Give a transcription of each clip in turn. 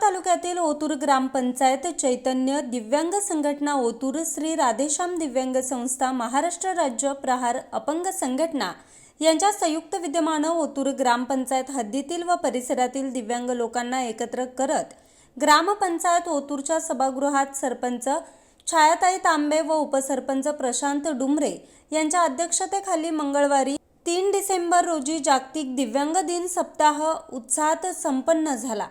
तालुक्यातील ओतूर ग्रामपंचायत चैतन्य दिव्यांग संघटना ओतूर, श्री राधेश्याम दिव्यांग संस्था, महाराष्ट्र राज्य प्रहार अपंग संघटना यांच्या संयुक्त विद्यमाने ओतूर ग्रामपंचायत हद्दीतील व परिसरातील दिव्यांग लोकांना एकत्र करत ग्रामपंचायत ओतूरच्या सभागृहात सरपंच छायाताई तांबे व उपसरपंच प्रशांत डुमरे यांच्या अध्यक्षतेखाली मंगळवारी 3 डिसेंबर रोजी जागतिक दिव्यांग दिन सप्ताह उत्साहात संपन्न झाला।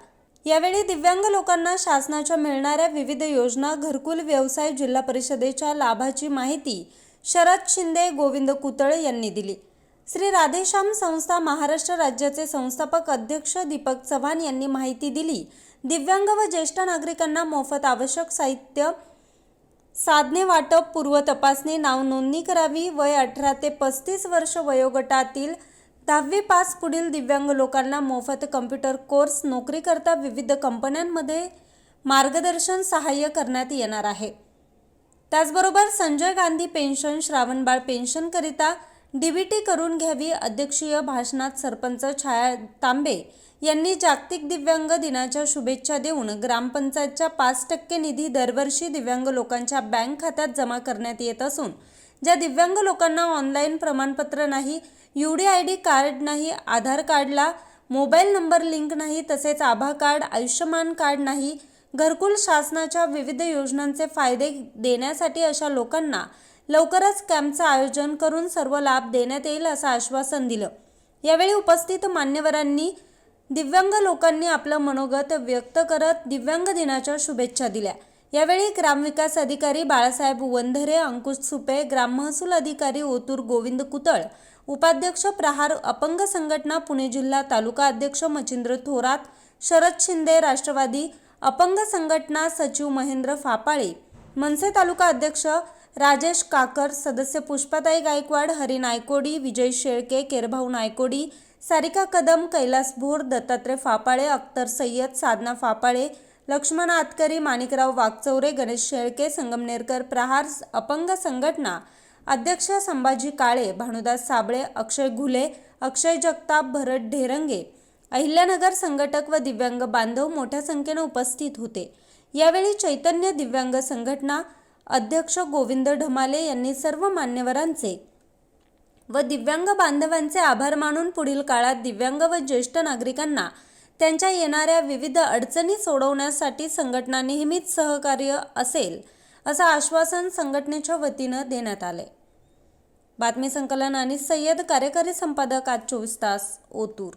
यावेळी दिव्यांग लोकांना शासनाच्या मिळणाऱ्या विविध योजना, घरकुल, व्यवसाय, जिल्हा परिषदेच्या लाभाची माहिती शरद शिंदे, गोविंद कुतळ यांनी दिली। श्री राधेश्याम संस्था महाराष्ट्र राज्याचे संस्थापक अध्यक्ष दीपक चव्हाण यांनी माहिती दिली। दिव्यांग व ज्येष्ठ नागरिकांना मोफत आवश्यक साहित्य, साधने वाटप, पूर्व तपासणी, नाव नोंदणी करावी, वय 18 ते 35 वर्ष वयोगटातील 10वी पास पुढील दिव्यांग लोकांना मोफत कम्प्युटर कोर्स, नोकरी करता विविध कंपन्यांमध्ये मार्गदर्शन सहाय्य करण्यात येणार आहे। त्याचबरोबर संजय गांधी पेन्शन, श्रावणबाळ पेन्शन करिता डीबीटी करून घ्यावी। अध्यक्षीय भाषणात सरपंच छाया तांबे यांनी जागतिक दिव्यांग दिनाच्या शुभेच्छा देऊन ग्रामपंचायतच्या 5% निधी दरवर्षी दिव्यांग लोकांच्या बँक खात्यात जमा करण्यात येत असून ज्या दिव्यांग लोकांना ऑनलाईन प्रमाणपत्र नाही, UDID कार्ड नाही, आधार कार्डला मोबाईल नंबर लिंक नाही, तसेच आभा कार्ड, आयुष्यमान कार्ड नाही, घरकुल, शासनाच्या विविध योजनांचे फायदे देण्यासाठी अशा लोकांना लवकरच कॅम्पचे आयोजन करून सर्व लाभ देण्यात येईल असं आश्वासन दिलं। यावेळी उपस्थित मान्यवरांनी दिव्यांग लोकांनी आपलं मनोगत व्यक्त करत दिव्यांग दिनाच्या शुभेच्छा दिल्या। यावेळी ग्रामविकास अधिकारी बाळासाहेब वंधरे, अंकुश सुपे, ग्राम महसूल अधिकारी ओतूर गोविंद कुतळ, उपाध्यक्ष प्रहार अपंग संघटना पुणे जिल्हा, तालुका अध्यक्ष मच्छिंद्र थोरात, शरद शिंदे, राष्ट्रवादी अपंग संघटना सचिव महेंद्र फापाळे, मनसे तालुका अध्यक्ष राजेश काकर, सदस्य पुष्पाताई गायकवाड, हरी नायकोडी, विजय शेळके, केरभाऊ नायकोडी, सारिका कदम, कैलास भोर, दत्तात्रय फापाळे, अख्तर सय्यद, साधना फापाळे, लक्ष्मण आतकरी, माणिकराव वागचौरे, गणेश शेळके, संगमनेरकर प्रहार अपंग संघटना अध्यक्ष संभाजी काळे, भानुदास साबळे, अक्षय घुले, अक्षय जगताप, भरत ढेरंगे, अहिल्यानगर संघटक व दिव्यांग बांधव मोठ्या संख्येने उपस्थित होते। यावेळी चैतन्य दिव्यांग संघटना अध्यक्ष गोविंद ढमाले यांनी सर्व मान्यवरांचे व दिव्यांग बांधवांचे आभार मानून पुढील काळात दिव्यांग व ज्येष्ठ नागरिकांना त्यांच्या येणाऱ्या विविध अडचणी सोडवण्यासाठी संघटना नेहमीच सहकार्य असेल असं आश्वासन संघटनेच्या वतीनं देण्यात आले। बातमी संकलन अनिस सय्यद, कार्यकारी संपादक, आज 24 तास, ओतूर।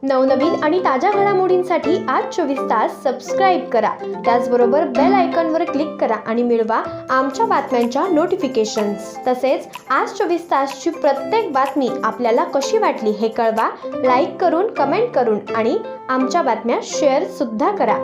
नवनवीन आणि ताज्या घडामोडींसाठी आज 24 तास सबस्क्राईब करा। त्याचबरोबर बेल आयकॉनवर क्लिक करा आणि मिळवा आमच्या बातम्यांच्या नोटिफिकेशन्स। तसेच आज 24 तासची प्रत्येक बातमी आपल्याला कशी वाटली हे कळवा, लाईक करून, कमेंट करून आणि आमच्या बातम्या शेअर सुद्धा करा।